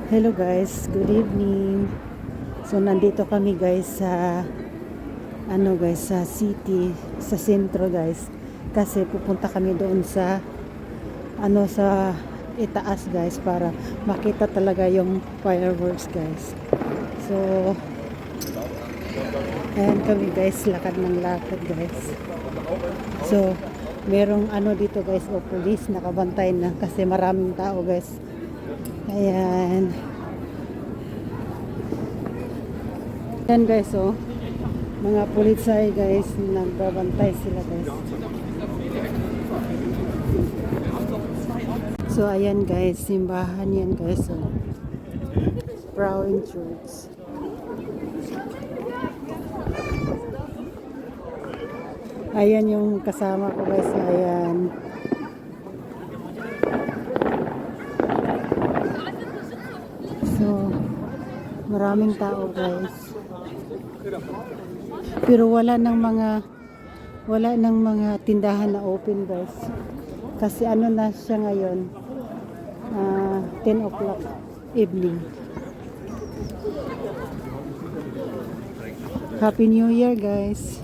Hello guys, good evening. So nandito kami guys sa sa city, sa sentro guys. Kasi pupunta kami doon sa sa itaas guys para makita talaga yung fireworks guys. So ayan kami guys, lakad ng lakad guys. So merong dito guys, police nakabantay na kasi maraming tao guys. Ayan. Ayan guys, mga pulisay guys, nagbabantay sila guys. So ayan guys, simbahan yan guys, Brown Church. Ayan yung kasama ko guys, ayan. So maraming tao guys. Pero wala nang mga tindahan na open guys. Kasi na siya ngayon, 10 o'clock evening. Happy New Year guys.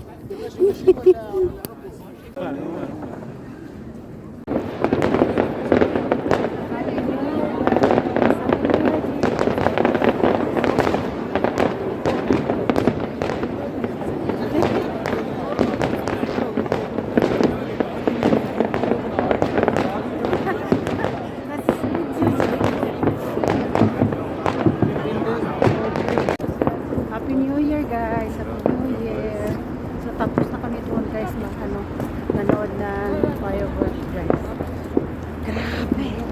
Happy New Year guys, Happy New Year. So tapos na kami doon guys nanood ng fireworks guys.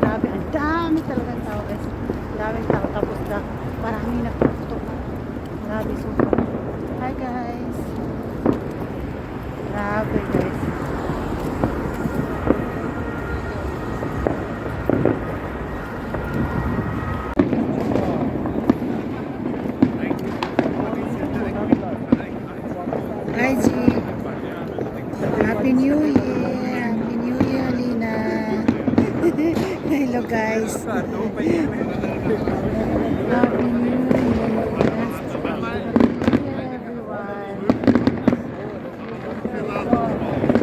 Grabe, ang dami talagang tao guys. Daming tao, tapos na maraming nagpuputok. Grabe, super. Hi guys. Grabe guys. Hi G. Happy New Year. Happy New Year, Lina. Hello guys. Happy New Year. Everyone.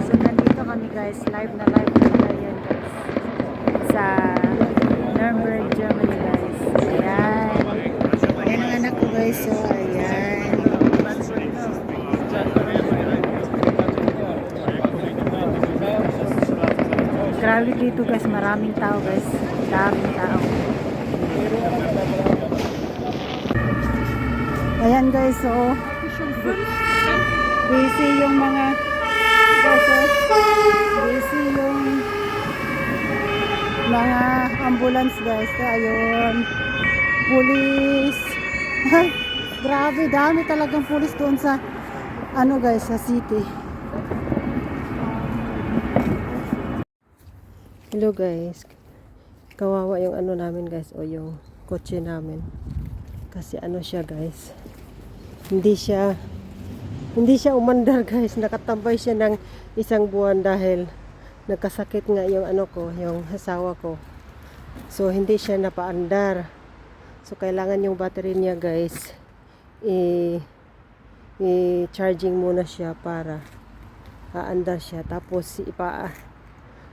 So nandito kami guys. Live na yan guys. Sa Nuremberg, Germany guys. Ayan. Ayan ang anak ko guys. So ayan. Grabe dito guys, maraming tao guys. Daming tao. Ayan guys, so busy yung mga guys, busy yung mga ambulance guys. Ayun, police. Grabe, dami talagang police doon sa guys, sa city. Hello guys, kawawa yung namin guys, o yung kotse namin. Kasi siya guys, hindi siya umandar guys. Nakatambay siya ng isang buwan dahil nagkasakit nga yung yung asawa ko. So hindi siya napaandar. So kailangan yung battery niya guys, i-charging muna siya para aandar siya. Tapos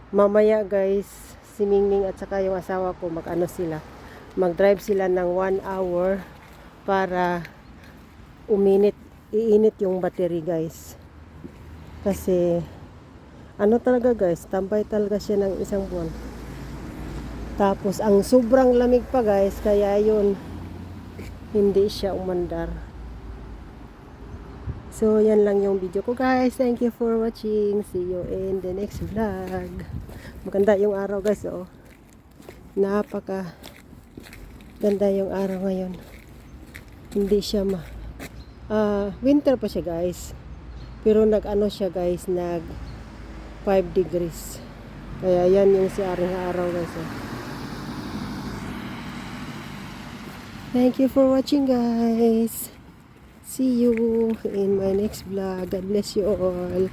mamaya guys, si Mingming at saka yung asawa ko mag-drive sila ng 1 hour para iinit yung battery guys. Kasi talaga guys, tambay talaga siya ng isang buwan. Tapos ang sobrang lamig pa guys, kaya yun hindi siya umandar. So, yan lang yung video ko guys. Thank you for watching. See you in the next vlog. Maganda yung araw guys, napaka ganda yung araw ngayon. Hindi siya winter pa siya guys. Pero siya guys, nag 5 degrees. Kaya yan yung siaring araw guys. Thank you for watching guys. See you in my next vlog. God bless you all.